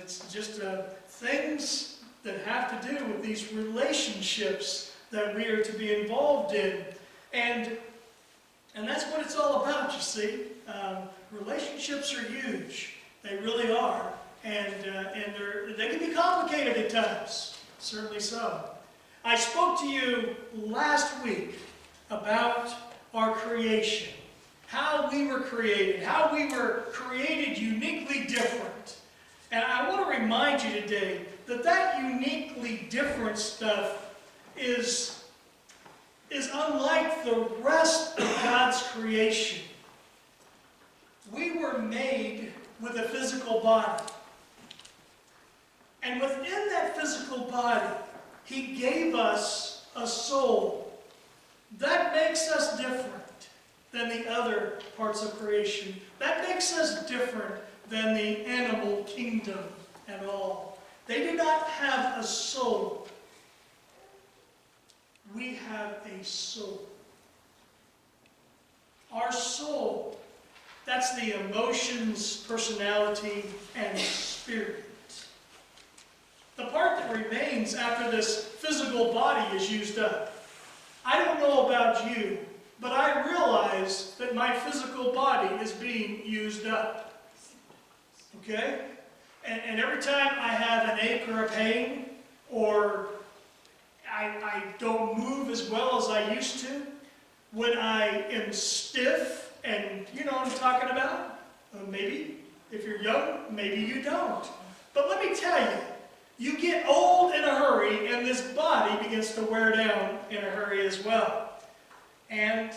it's just things that have to do with these relationships that we are to be involved in. And that's what it's all about, you see. Relationships are huge. They really are. And they can be complicated at times. Certainly so. I spoke to you last week about our creation. How we were created. How we were created uniquely different. And I want to remind you today that uniquely different stuff is unlike the rest of God's creation. We were made with a physical body. And within that physical body, He gave us a soul. That makes us different than the other parts of creation. That makes us different than the animal kingdom at all. They do not have a soul. We have a soul. Our soul, that's the emotions, personality, and spirit. The part that remains after this physical body is used up. I don't know about you, but I realize that my physical body is being used up. Okay? And every time I have an ache or a pain, or I don't move as well as I used to, when I am stiff, and you know what I'm talking about? Maybe, if you're young, maybe you don't. But let me tell you, you get old in a hurry, and this body begins to wear down in a hurry as well. And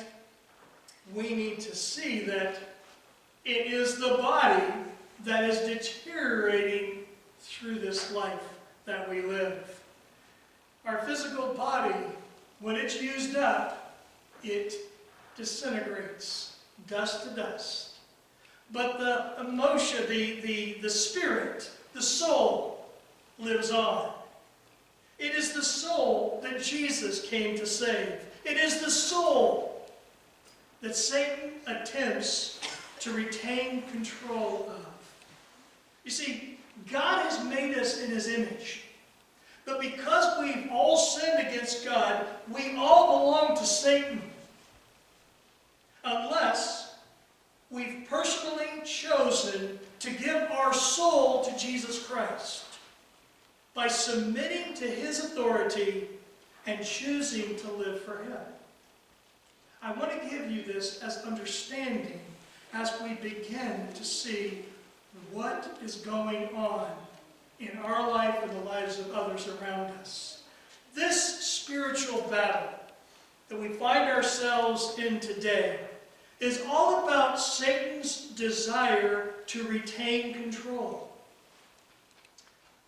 we need to see that it is the body that is deteriorating through this life that we live. Our physical body, when it's used up, it disintegrates, dust to dust. But the emotion, the spirit, the soul, lives on. It is the soul that Jesus came to save. It is the soul that Satan attempts to retain control of. You see, God has made us in His image. But because we've all sinned against God, we all belong to Satan. Unless we've personally chosen to give our soul to Jesus Christ by submitting to His authority and choosing to live for Him. I want to give you this as understanding as we begin to see what is going on in our life and the lives of others around us. This spiritual battle that we find ourselves in today is all about Satan's desire to retain control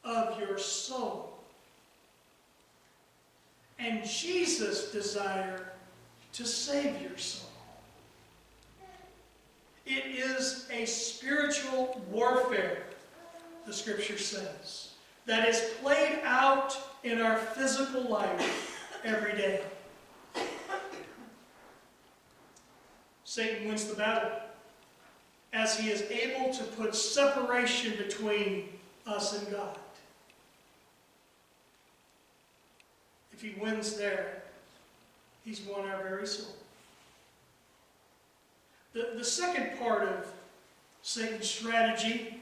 of your soul, and Jesus' desire to save your soul. It is a spiritual warfare, the Scripture says, that is played out in our physical life every day. Satan wins the battle as he is able to put separation between us and God. If he wins there, he's won our very soul. The second part of Satan's strategy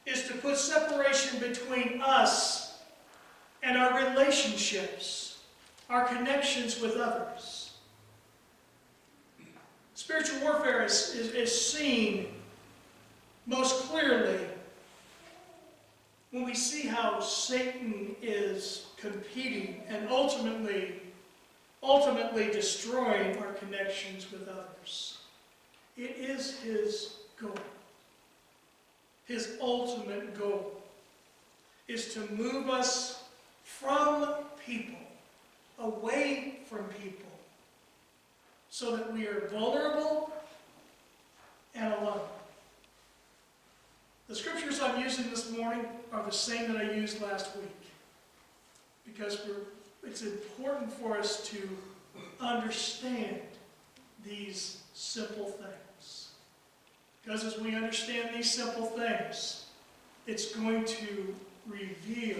is to put separation between us and our relationships, our connections with others. Spiritual warfare is seen most clearly when we see how Satan is competing and ultimately destroying our connections with others. It is his goal. His ultimate goal is to move us from people, away from people, so that we are vulnerable and alone. The scriptures I'm using this morning are the same that I used last week, because it's important for us to understand these simple things. Because as we understand these simple things, it's going to reveal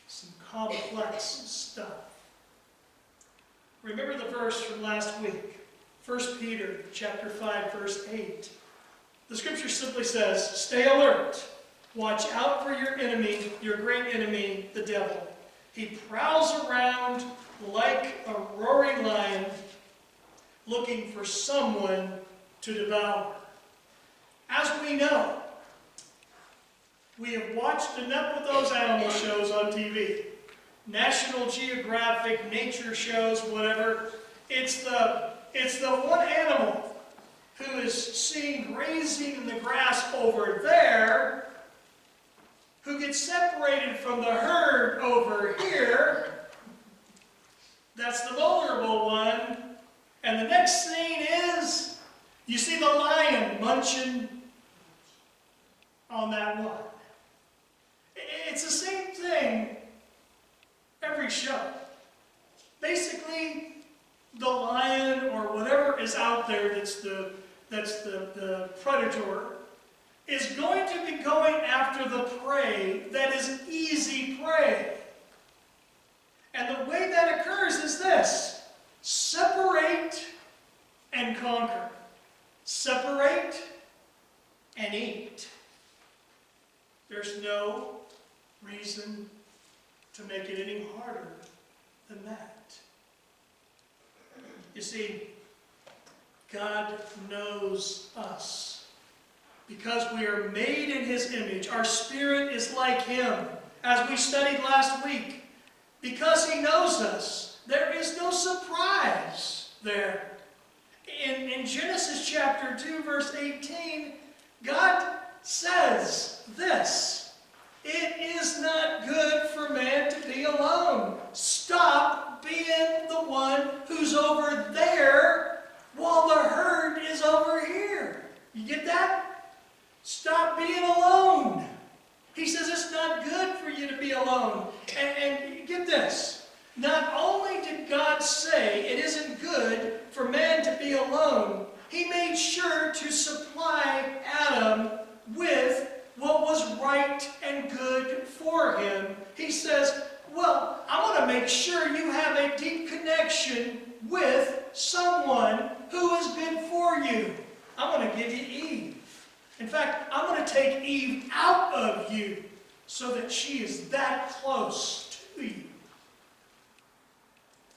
some complex stuff. Remember the verse from last week, 1 Peter chapter 5, verse 8. The scripture simply says, stay alert. Watch out for your enemy, your great enemy, the devil. He prowls around like a roaring lion, looking for someone to devour. As we know, we have watched enough of those animal shows on TV. National Geographic, nature shows, whatever. It's the one animal who is seen grazing in the grass over there, who gets separated from the herd over here. That's the vulnerable one. And the next scene is, you see the lion munching on that one. It's the same thing every show. Basically, the lion or whatever is out there that's the predator is going to be going after the prey that is easy prey. And the way that occurs is this: separate and conquer. Separate and eat. There's no reason to make it any harder than that. You see, God knows us. Because we are made in His image, our spirit is like Him, as we studied last week. Because He knows us, there is no surprise there. In Genesis chapter 2, verse 18, God says this: it is not good for man to be alone. Stop being the one who's over there while the herd is over here. You get that? Stop being alone. He says it's not good for you to be alone. And get this. Not only did God say it isn't good for man to be alone, He made sure to supply Adam with what was right and good for him. He says, well, I want to make sure you have a deep connection with someone who is good for you. I'm going to give you Eve. In fact, I'm going to take Eve out of you so that she is that close to you.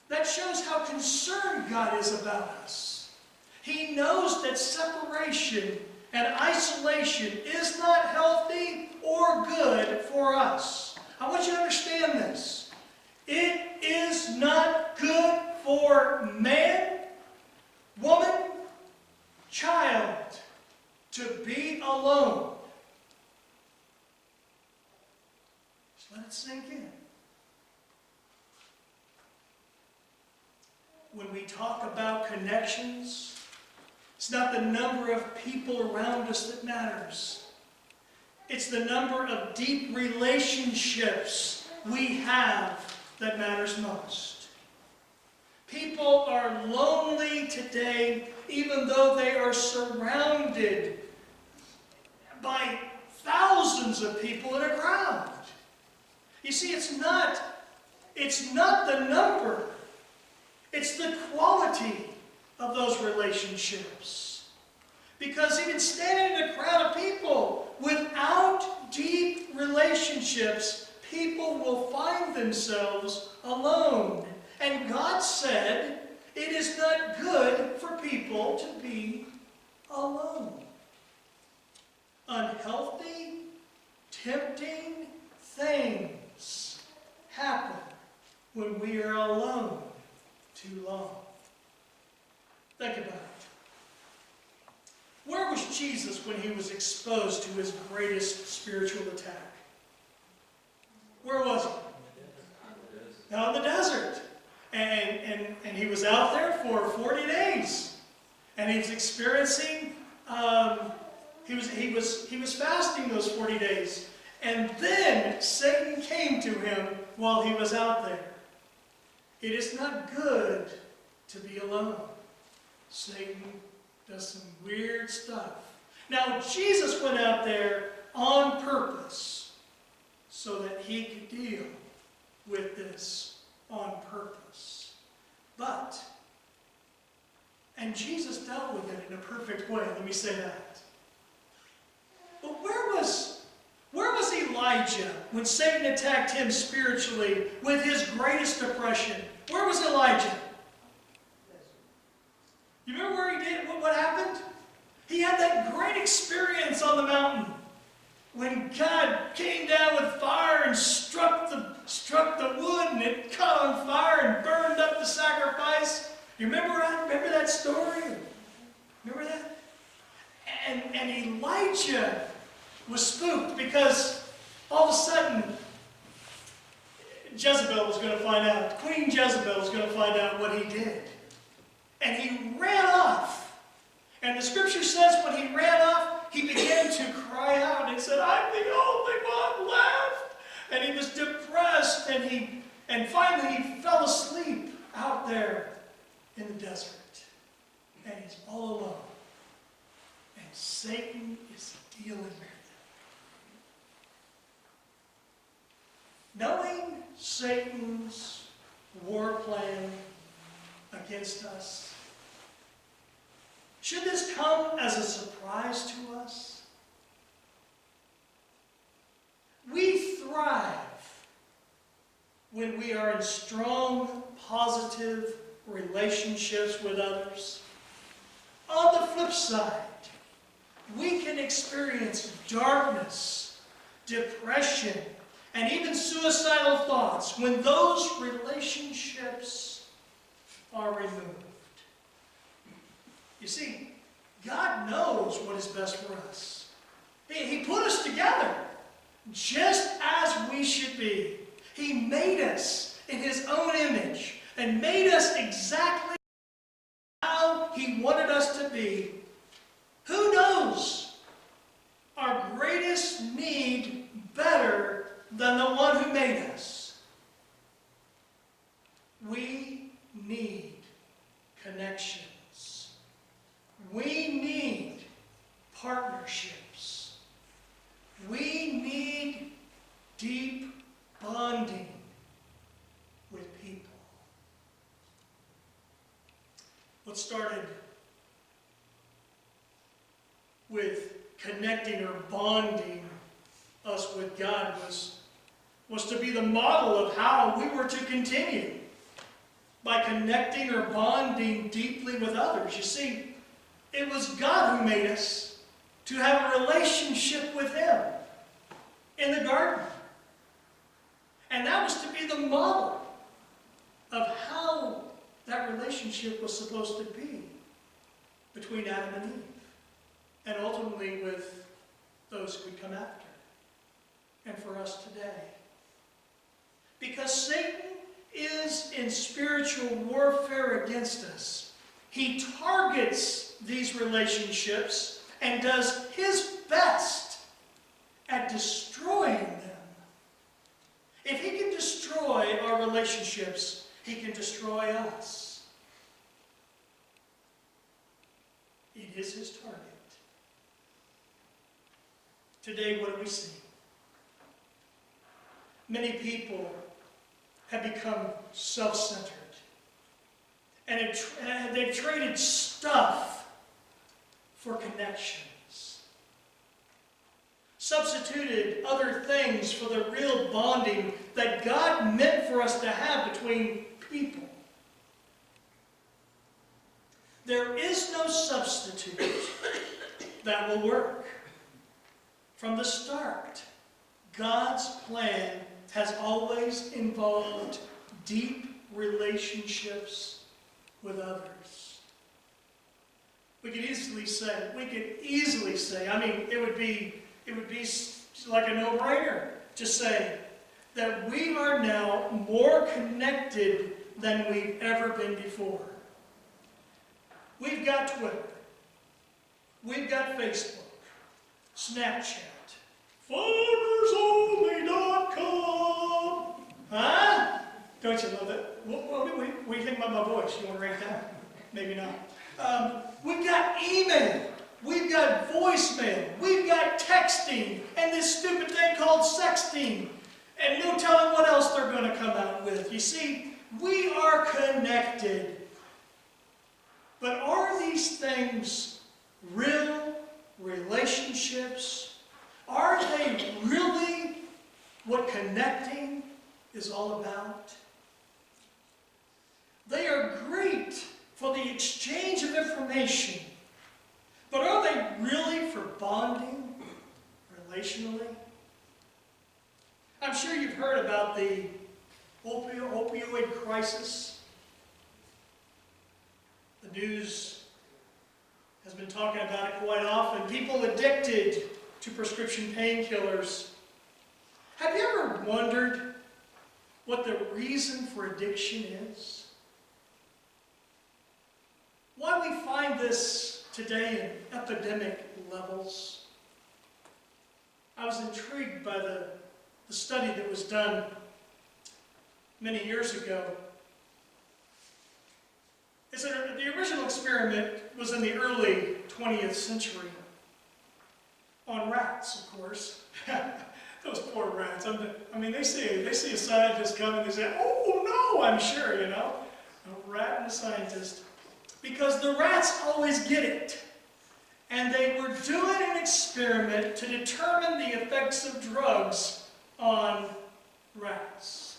That shows how concerned God is about us. He knows that separation and isolation is not healthy or good for us. I want you to understand this. It is not good for man, woman, child to be alone. Just let it sink in. When we talk about connections, it's not the number of people around us that matters. It's the number of deep relationships we have that matters most. People are lonely today, even though they are surrounded by thousands of people in a crowd. You see, it's not the number. It's the quality of those relationships. Because even standing in a crowd of people, without deep relationships, people will find themselves alone. And God said, it is not good for people to be alone. Unhealthy, tempting things happen when we are alone too long. Think about it. Where was Jesus when He was exposed to His greatest spiritual attack? Where was He? Out in the desert. And He was out there for 40 days. And He was experiencing, he was fasting those 40 days. And then Satan came to Him while He was out there. It is not good to be alone. Satan does some weird stuff. Now, Jesus went out there on purpose so that he could deal with this on purpose. And Jesus dealt with it in a perfect way, let me say that. But where was Elijah when Satan attacked him spiritually with his greatest oppression? Where was Elijah? You remember where he did? What happened? He had that great experience on the mountain when God came down with fire and struck the wood, and it caught on fire and burned up the sacrifice. You remember that story? Remember that? And Elijah was spooked because all of a sudden Jezebel was going to find out. Queen Jezebel was going to find out what he did. And he ran off. And the scripture says when he ran off, he began to cry out and said, "I'm the only one left." And he was depressed, and finally he fell asleep out there in the desert. And he's all alone. And Satan is dealing with him. Knowing Satan's war plan against us, should this come as a surprise to us? We thrive when we are in strong, positive relationships with others. On the flip side, we can experience darkness, depression, and even suicidal thoughts when those relationships are removed. You see, God knows what is best for us. He put us together just as we should be. He made us in His own image and made us exactly how He wanted us to be. Who knows our greatest need better than the one who made us? We need connections. We need partnerships. We need deep bonding with people. What started with connecting or bonding us with God was to be the model of how we were to continue by connecting or bonding deeply with others. You see, it was God who made us to have a relationship with Him in the garden. And that was to be the model of how that relationship was supposed to be between Adam and Eve, and ultimately with those who would come after, and for us today. Because Satan is in spiritual warfare against us. He targets these relationships and does his best at destroying them. If he can destroy our relationships, he can destroy us. It is his target. Today, what do we see? Many people have become self-centered. And they've traded stuff for connections. Substituted other things for the real bonding that God meant for us to have between people. There is no substitute that will work. From the start, God's plan has always involved deep relationships with others. We could easily say, I mean, it would be like a no-brainer to say that we are now more connected than we've ever been before. We've got Twitter. We've got Facebook, Snapchat, FarmersOnly.com. Huh? Don't you love it? What do you think about my voice? You want to rank that? Maybe not. We've got email. we've got voicemail, we've got texting, and this stupid thing called sexting, and no telling what else they're going to come out with. You see, we are connected. But are these things real relationships? Are they really what connecting is all about? They are great for the exchange of information, but are they really for bonding relationally? I'm sure you've heard about the opioid crisis. The news has been talking about it quite often. People addicted to prescription painkillers. Have you ever wondered what the reason for addiction is? Why we find this today in epidemic levels? I was intrigued by the study that was done many years ago. The original experiment was in the early 20th century on rats, of course. Those poor rats. I mean, they see a scientist come and they say, "Oh no," I'm sure, you know, a rat and a scientist, because the rats always get it. And they were doing an experiment to determine the effects of drugs on rats.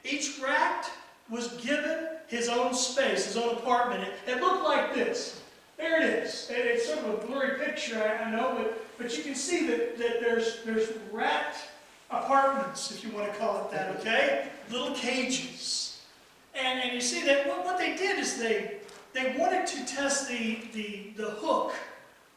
Each rat was given his own space, his own apartment. It looked like this. There it is. It's sort of a blurry picture, I know, but you can see that there's rat apartments, if you want to call it that, okay? Little cages. And you see that what they did is they wanted to test the hook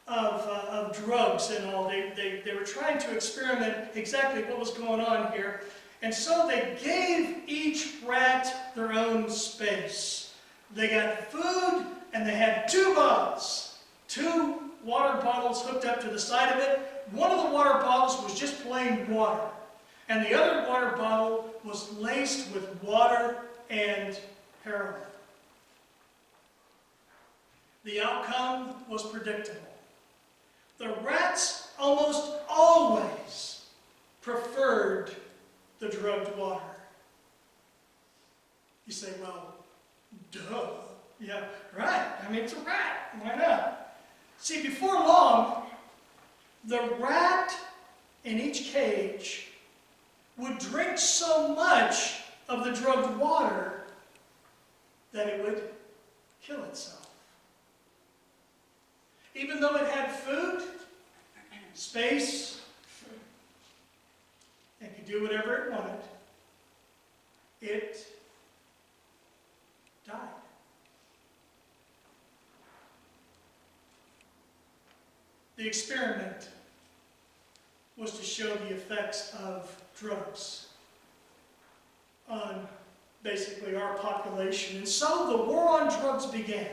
of drugs and all. They were trying to experiment exactly what was going on here. And so they gave each rat their own space. They got food, and they had two bottles. Two water bottles hooked up to the side of it. One of the water bottles was just plain water. And the other water bottle was laced with water and heroin. The outcome was predictable. The rats almost always preferred the drugged water. You say, well, duh. Yeah, right. I mean, it's a rat. Why not? See, before long, the rat in each cage would drink so much of the drugged water that it would kill itself. Even though it had food, space, and could do whatever it wanted, it died. The experiment was to show the effects of drugs on basically our population. And so the war on drugs began.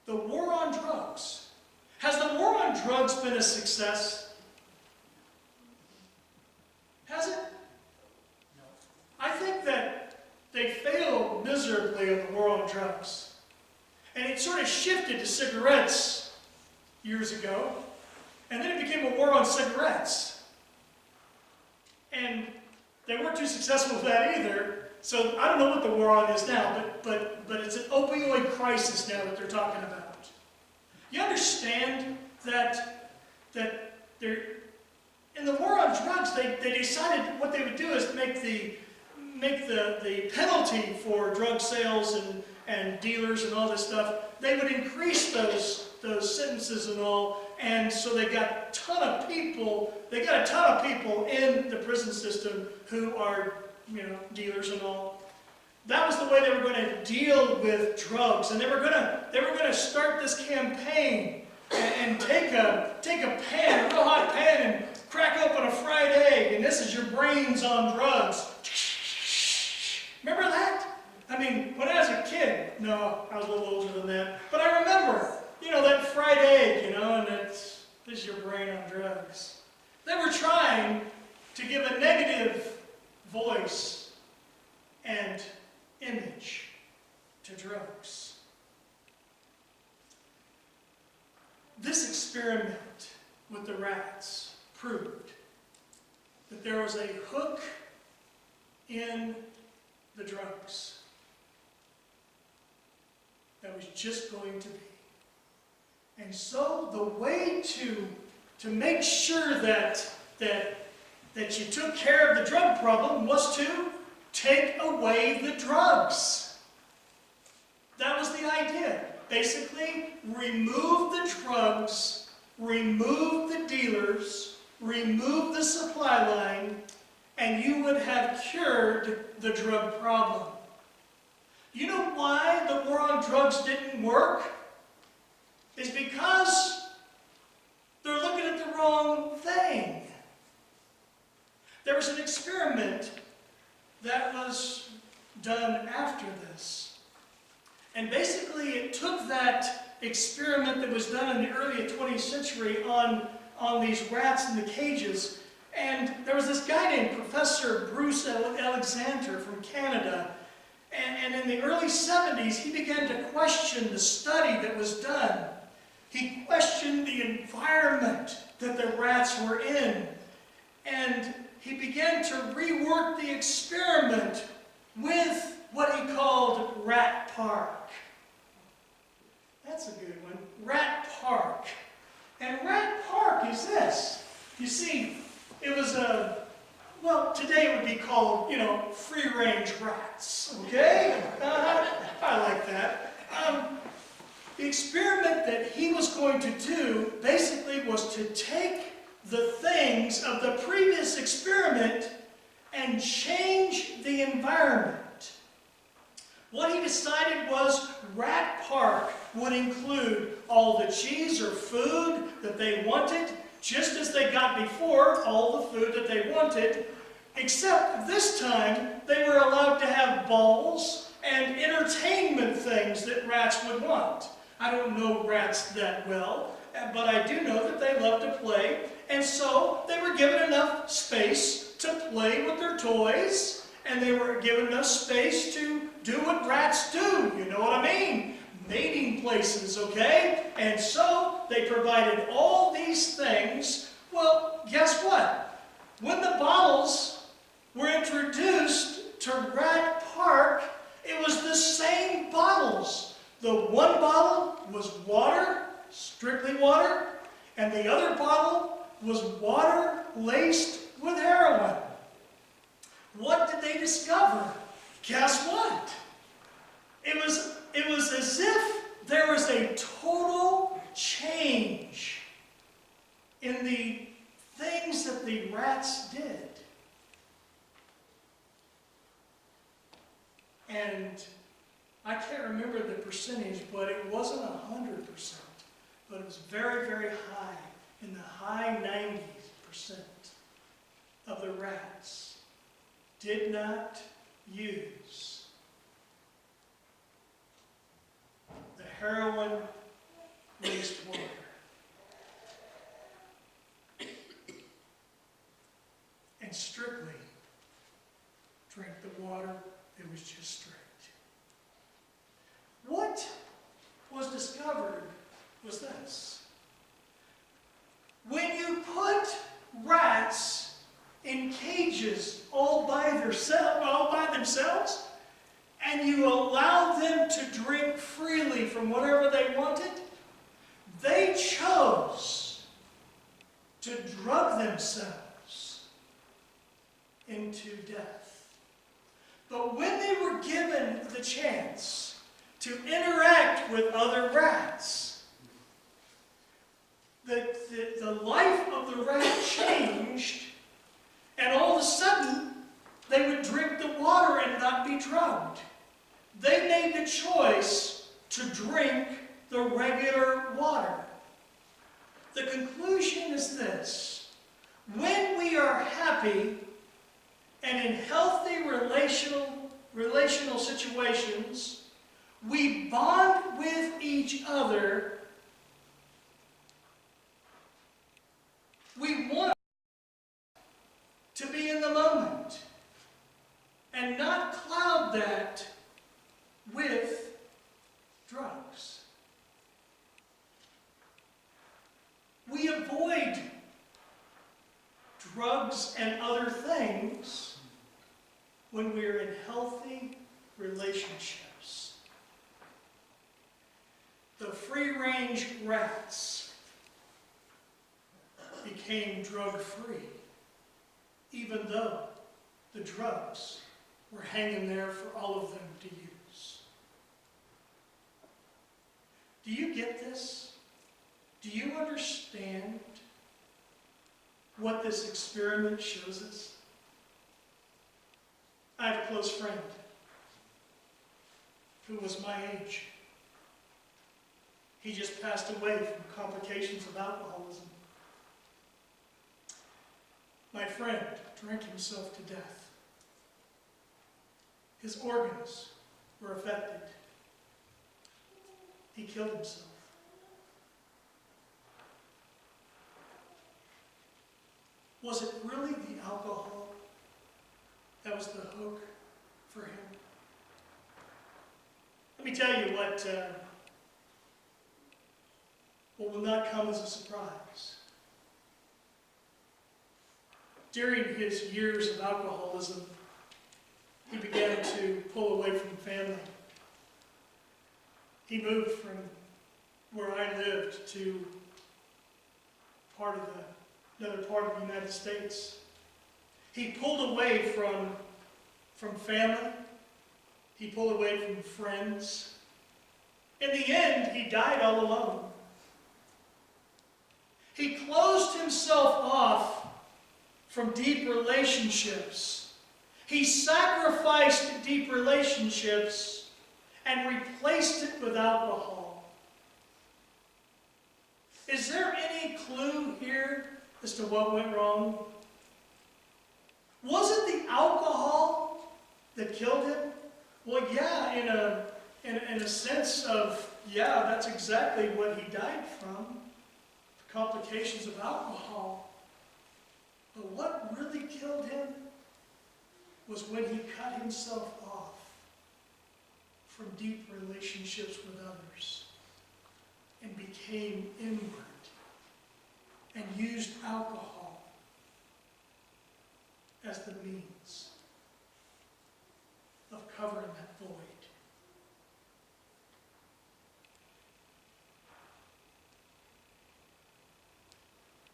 The war on drugs. Has the war on drugs been a success? Has it? No. I think that they failed miserably in the war on drugs. And it sort of shifted to cigarettes years ago. And then it became a war on cigarettes. And they weren't too successful with that either. So I don't know what the war on is now, but it's an opioid crisis now that they're talking about. You understand that they're, in the war on drugs, they decided what they would do is make the penalty for drug sales and dealers and all this stuff, they would increase those sentences and all, and so they got a ton of people in the prison system who are, dealers and all. That was the way they were going to deal with drugs, and they were going to start this campaign and take a pan, a real hot pan, and crack open a fried egg, and this is your brains on drugs. Remember that? I mean, when I was a kid, no, I was a little older than that, but I remember, that fried egg, and this is your brain on drugs. They were trying to give a negative voice and image to drugs. that there was a hook in the drugs that was just going to be. And so the way to make sure that you took care of the drug problem was to take away the drugs. That was the idea. Basically, remove the drugs, remove the dealers, remove the supply line, and you would have cured the drug problem. You know why the war on drugs didn't work? It's because they're looking at the wrong thing. There was an experiment that was done after this. And basically it took that experiment that was done in the early 20th century on these rats in the cages. And there was this guy named Professor Bruce Alexander from Canada. And in the early 70s, he began to question the study that was done. He questioned the environment that the rats were in. And he began to rework the experiment with what he called Rat Park. That's a good one. Rat Park. And Rat Park is this. You see, it was well, today it would be called, free-range rats, okay? I like that. The experiment that he was going to do basically was to take the things of the previous experiment and change the environment. What he decided was Rat Park would include all the cheese or food that they wanted, just as they got before, all the food that they wanted, except this time they were allowed to have balls and entertainment things that rats would want. I don't know rats that well, but I do know that they love to play, and so they were given enough space to play with their toys, and they were given enough space to do what rats do, you know what I mean? Mating places, okay? And so they provided all these things. Well, guess what? When the bottles were introduced to Rat Park, it was the same bottles. The one bottle was water, strictly water, and the other bottle was water laced with heroin. What did they discover? Guess what? It was as if there was a total change in the things that the rats did. And I can't remember the percentage, but it wasn't 100%, but it was very, very high, in the high 90% of the rats did not use the heroin-laced water. And strictly drank the water that was just straight. What was discovered was this. When you put rats in cages all by themselves, and you allow them to drink freely from whatever they wanted, they chose to drug themselves into death. But when they were given the chance to interact with other rats, the life of the rat changed, and all of a sudden, they would drink the water and not be drugged. They made the choice to drink the regular water. The conclusion is this: when we are happy and in healthy relational situations, we bond with each other. We want to be in the moment and not cloud that with drugs. We avoid drugs and other things when we're in healthy relationships. The free-range rats became drug-free, even though the drugs were hanging there for all of them to use. Do you get this? Do you understand what this experiment shows us? I have a close friend who was my age. He just passed away from complications of alcoholism. My friend drank himself to death. His organs were affected. He killed himself. Was it really the alcohol that was the hook for him? Let me tell you what will not come as a surprise. During his years of alcoholism, he began to pull away from family. He moved from where I lived to another part of the United States. He pulled away from family. He pulled away from friends. In the end, he died all alone. He closed himself off from deep relationships. He sacrificed deep relationships and replaced it with alcohol. Is there any clue here as to what went wrong? Was it the alcohol that killed him? Well, yeah, in a sense of, yeah, that's exactly what he died from. The complications of alcohol. But what really killed him was when he cut himself off from deep relationships with others and became inward and used alcohol as the means of covering that void.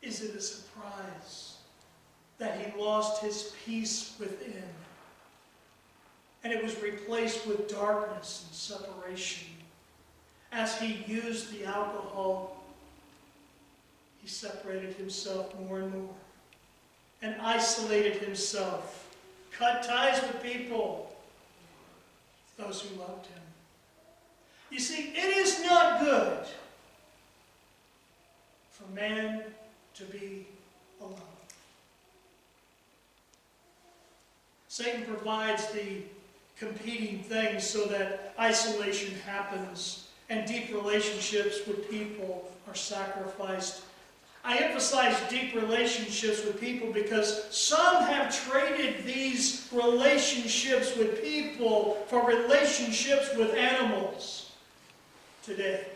Is it a surprise that he lost his peace within and it was replaced with darkness and separation? As he used the alcohol, he separated himself more and more and isolated himself, cut ties with people, those who loved him. You see, it is not good for man to be alone. Satan provides the competing things so that isolation happens and deep relationships with people are sacrificed. I emphasize deep relationships with people because some have traded these relationships with people for relationships with animals today.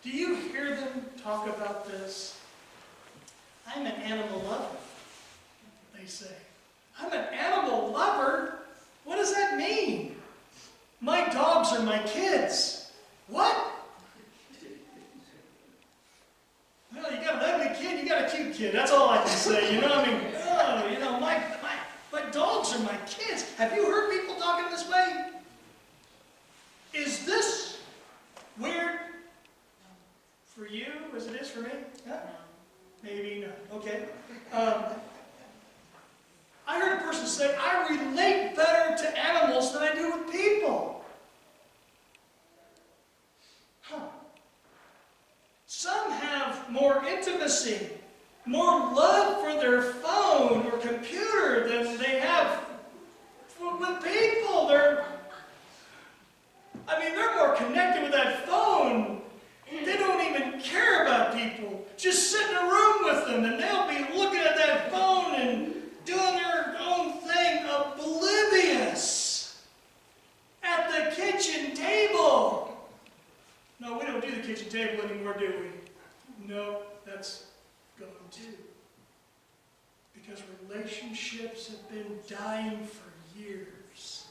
Do you hear them talk about this? I'm an animal lover, they say. I'm an animal lover? What does that mean? My dogs are my kids. What? Well, you got an ugly kid, you got a cute kid. That's all I can say, my dogs are my kids. Have you heard people talking this way? Is this weird for you as it is for me? Huh? Maybe not. Okay. I heard a person say, I relate better to animals than I do with people. Huh. Some have more intimacy, more love for their phone or computer than they have with people. They're more connected with that phone. They don't even care about people. Just sit in a room with them and they'll be looking at that phone and doing their own thing, oblivious at the kitchen table. No, we don't do the kitchen table anymore, do we? No, that's gone too. relationships have been dying for years,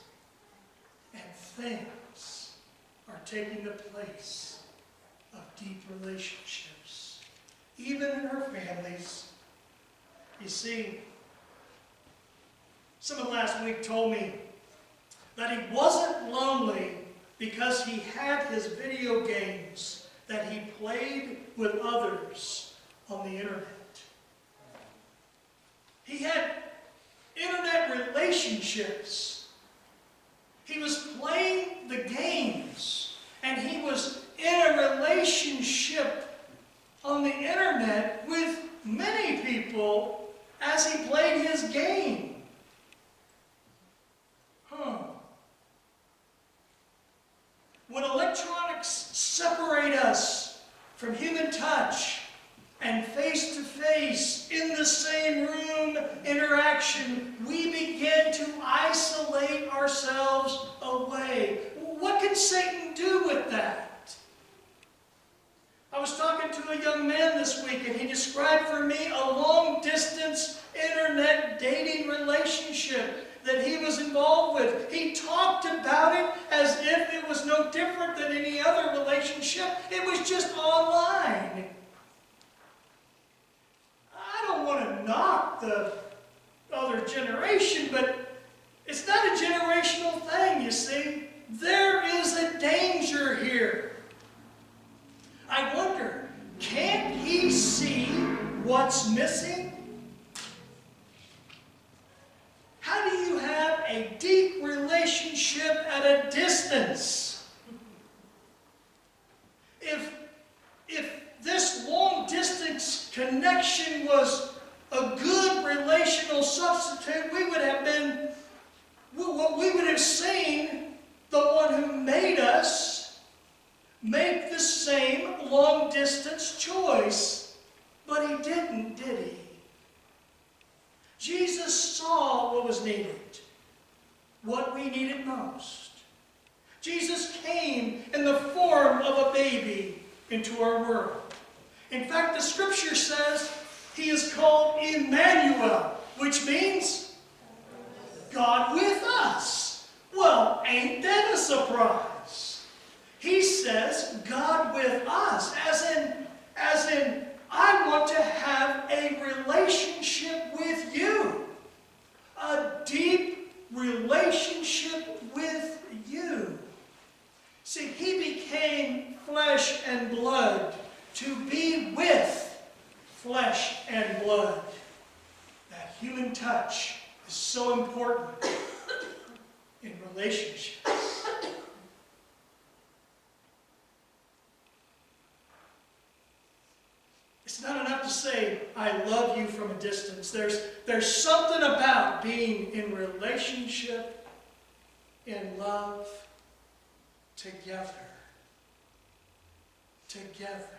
and things are taking the place of deep relationships, even in our families. You see, someone last week told me that he wasn't lonely because he had his video games that he played with others on the internet. He had internet relationships. He was playing the games, and he was in a relationship on the internet with many people as he played his game. When electronics separate us from human touch and face-to-face, in the same room interaction, we begin to isolate ourselves away. What can Satan do with that? I was talking to a young man this week, and he described for me a long-distance internet dating relationship that he was involved with. He talked about it as if it was no different than any other relationship. It was just online. I don't want to knock the other generation, but it's not a generational thing, you see. There is a danger here. I wonder, can't he see what's missing? How do you have a deep relationship at a distance? If this long-distance connection was a good relational substitute, we would have seen the one who made us make the same long-distance choice. But he didn't, did he? Jesus saw what was needed, what we needed most. Jesus came in the form of a baby into our world. In fact, the scripture says he is called Emmanuel, which means God with us. Well, ain't that a surprise? He says God with us, as in I want to have a relationship with you. A deep relationship with you. See, he became flesh and blood to be with flesh and blood. That human touch is so important in relationships. It's not enough to say, I love you from a distance. There's something about being in relationship, in love, together. Together.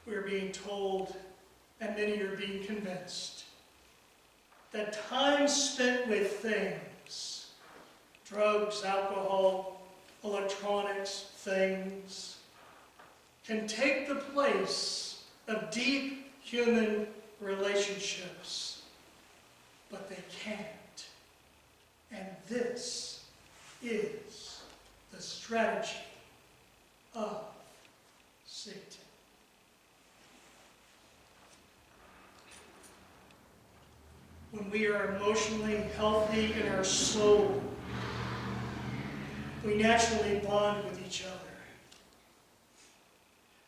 We're being told, and many are being convinced, that time spent with things, drugs, alcohol, electronics, things, can take the place of deep human relationships, but they can't. And this is the strategy of Satan. When we are emotionally healthy in our soul, we naturally bond with each other.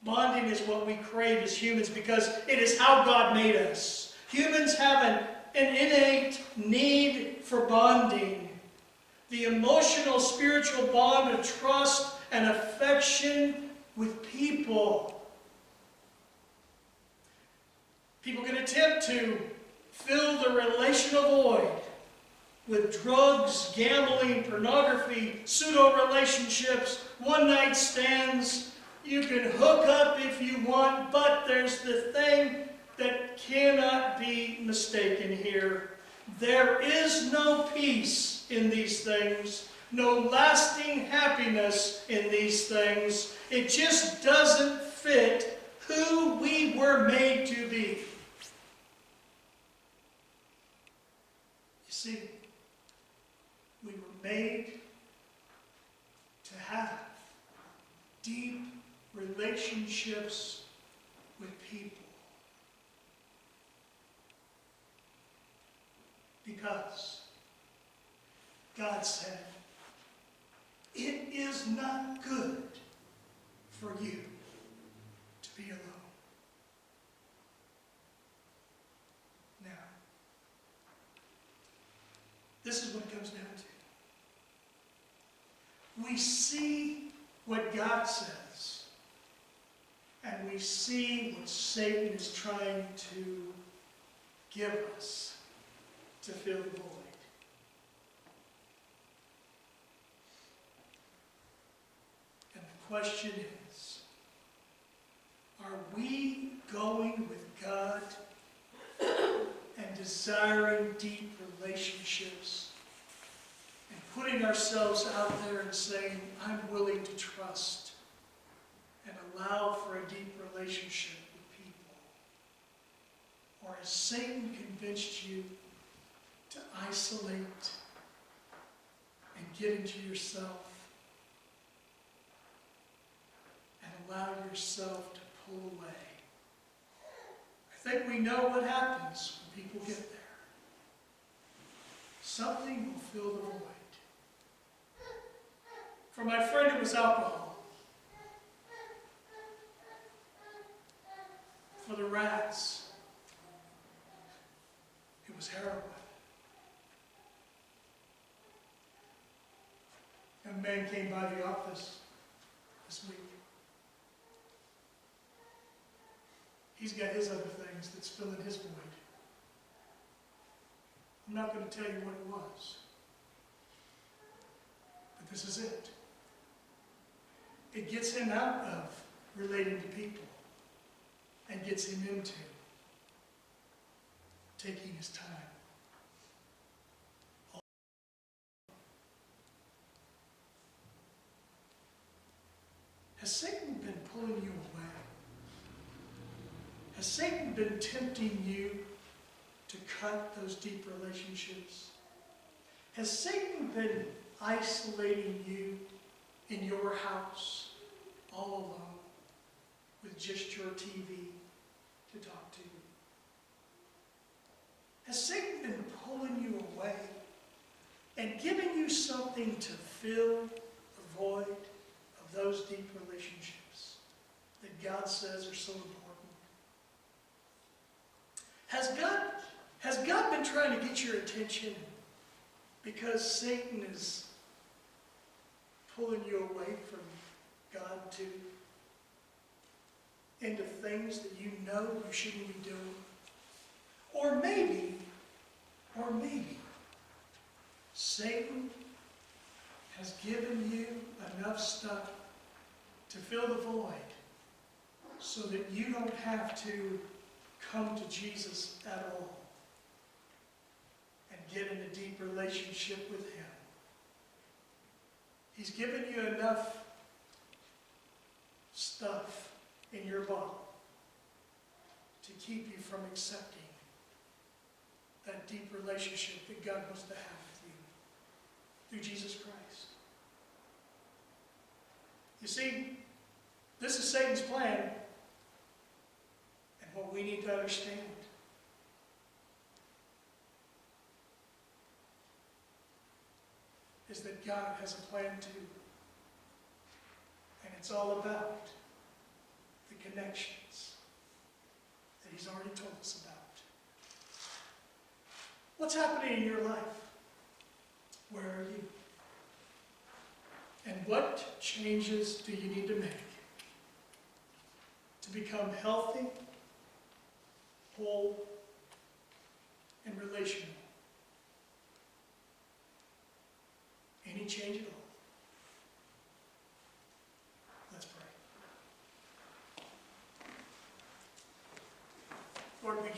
Bonding is what we crave as humans because it is how God made us. Humans have an innate need for bonding. The emotional, spiritual bond of trust and affection with people. People can attempt to fill the relational void with drugs, gambling, pornography, pseudo-relationships, one-night stands. You can hook up if you want, but there's the thing that cannot be mistaken here. There is no peace in these things, no lasting happiness in these things. It just doesn't fit who we were made to be. You see, we were made to have deep relationships with people. Because God said, it is not good for you to be alone. Now, this is what it comes down to. We see what God says, and we see what Satan is trying to give us to fill the void. And the question is, are we going with God and desiring deep relationships and putting ourselves out there and saying, I'm willing to trust and allow for a deep relationship with people? Or has Satan convinced you to isolate and get into yourself and allow yourself to pull away? I think we know what happens when people get there. Something will fill the void. For my friend, it was alcohol. For the rats, it was heroin. A man came by the office this week. He's got his other things that's filling his void. I'm not going to tell you what it was, but this is it. It gets him out of relating to people and gets him into taking his time. Has Satan been pulling you away? Has Satan been tempting you to cut those deep relationships? Has Satan been isolating you in your house, all alone, with just your TV to talk to you? Has Satan been pulling you away and giving you something to fill the void of those deep relationships that God says are so important? Has God been trying to get your attention because Satan is pulling you away from God too, into things that you know you shouldn't be doing? Or maybe, Satan has given you enough stuff to fill the void so that you don't have to come to Jesus at all and get in a deep relationship with Him. He's given you enough stuff in your bottle to keep you from accepting that deep relationship that God wants to have with you through Jesus Christ. You see, this is Satan's plan, and what we need to understand is that God has a plan too, and it's all about the connections that He's already told us about. What's happening in your life? Where are you? And what changes do you need to make to become healthy, whole, and relational? Any change at all? Let's pray. Lord, we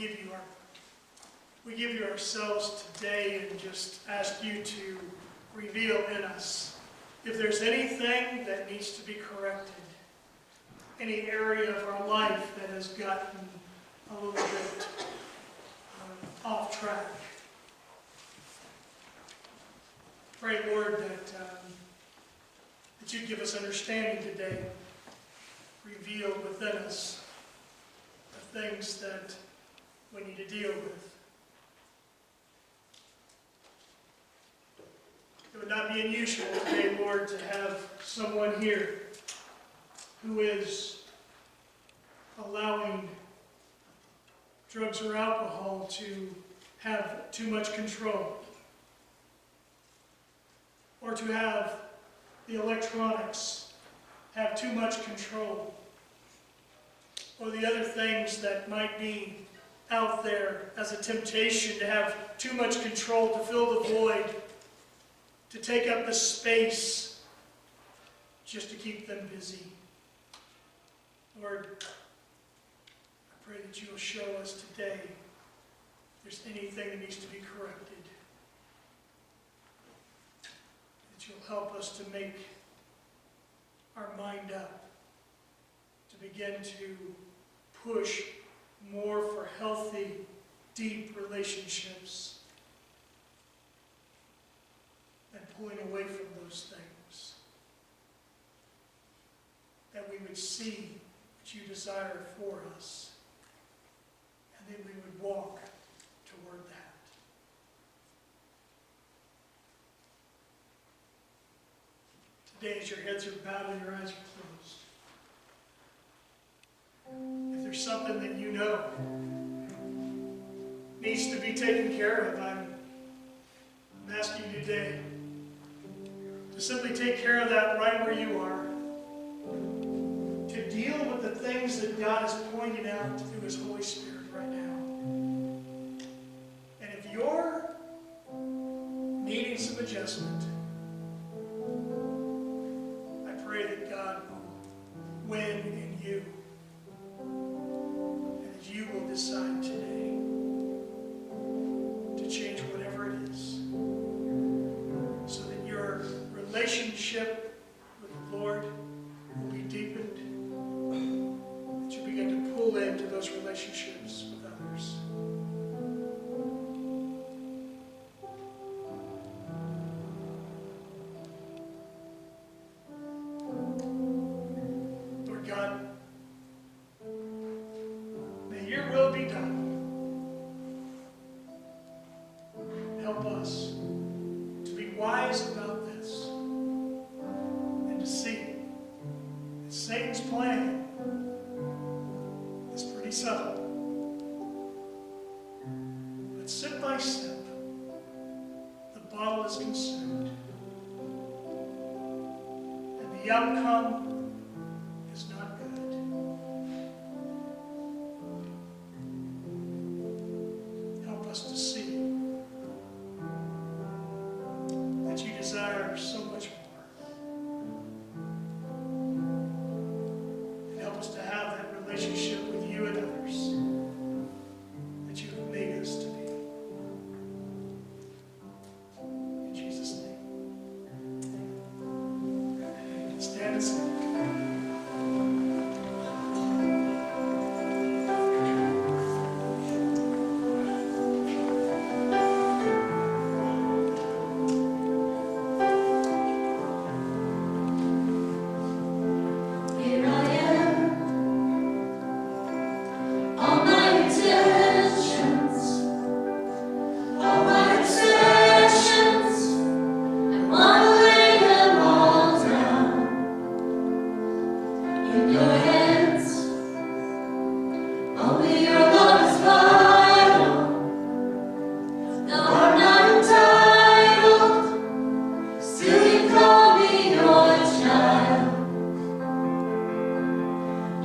give you ourselves today and just ask you to reveal in us if there's anything that needs to be corrected, any area of our life that has gotten a little bit off track. Pray, Lord, that you give us understanding today, reveal within us the things that we need to deal with. It would not be unusual today, Lord, to have someone here who is allowing drugs or alcohol to have too much control, or to have the electronics have too much control, or the other things that might be out there as a temptation to have too much control, to fill the void, to take up the space just to keep them busy. Lord, I pray that you will show us today if there's anything that needs to be corrected, that you'll help us to make our mind up, to begin to push more for healthy, deep relationships, and pulling away from those things, that we would see what you desire for us, and then we would walk toward that. Today, as your heads are bowed and your eyes are closed, if there's something that you know needs to be taken care of, I'm asking you today to simply take care of that right where you are, to deal with the things that God is pointing out through His Holy Spirit right now. And if you're needing some adjustment, I pray that God will win in you, and that you will decide today to change whatever it is, so that your relationship with the Lord will be deepened, that you begin to pull into those relationships with others. Lord God, may your will be done. Help us to be wise about this and to see that Satan's plan is pretty subtle. But sip by sip, the bottle is consumed, and the outcome is not good. Help us to see that you desire so much more. And help us to have that relationship with you and others that you have made us to be. In Jesus' name. Stand and sing. Here I am, all my intentions, all my possessions, I want to lay them all down in your hands. Only your love is vital. No, I'm not entitled, still you call me your child.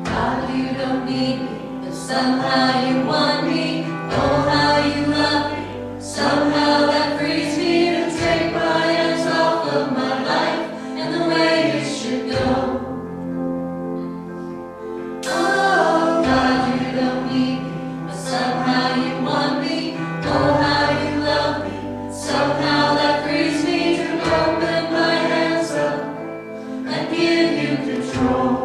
God, you don't need me, but somehow you want me. Oh, how you love me. Somehow that frees me to take my hands off of my life and the way it should go. Oh, God, you don't need me, but somehow you want me. Oh, how you love me. Somehow that frees me to open my hands up and give you control.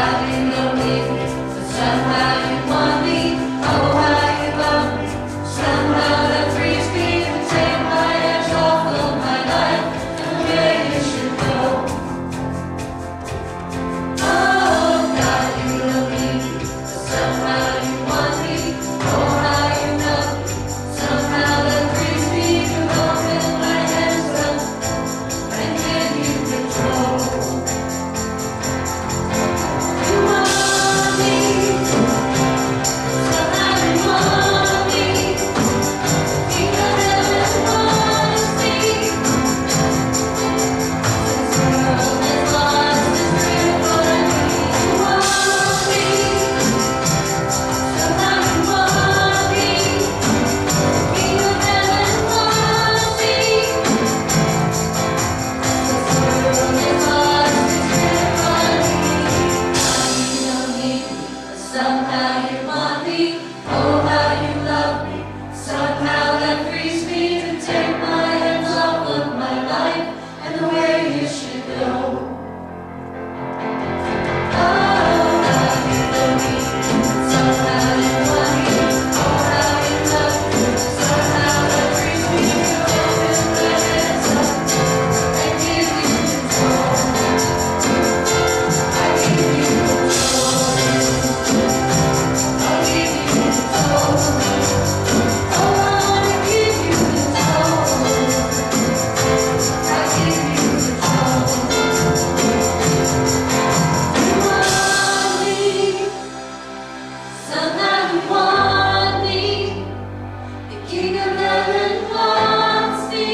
how you don't need me, but somehow you want me. Oh, how you love me. Somehow that frees me to take my hands off of my life and where you should go. Oh, God, you don't need me, but somehow you want me. Oh, how you love me. Somehow that frees me to open my hands up and give you control. You want me, somehow you want me. King of heaven wants me. This world has lost its grip on me. You want me, somehow you want me. King of heaven wants me. This world has lost its grip on me. You don't need me, but somehow you want me. Oh, how you love me. Somehow that frees me to take my hands off of my life and where you should go. Oh, how you don't need me, but somehow you want me. Oh, how you love me. Somehow that frees me to open my hands up and give you control. I give you control. I'll give you control. Oh, I wanna give you control. I give you control. You want me, somehow you want me. The King of heaven wants me.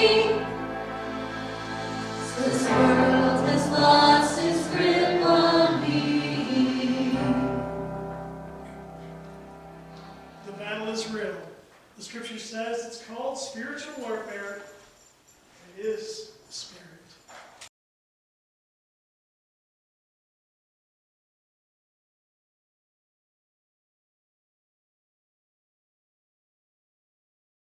This world has lost its grip on me. The battle is real. The scripture says it's called spiritual warfare. It is.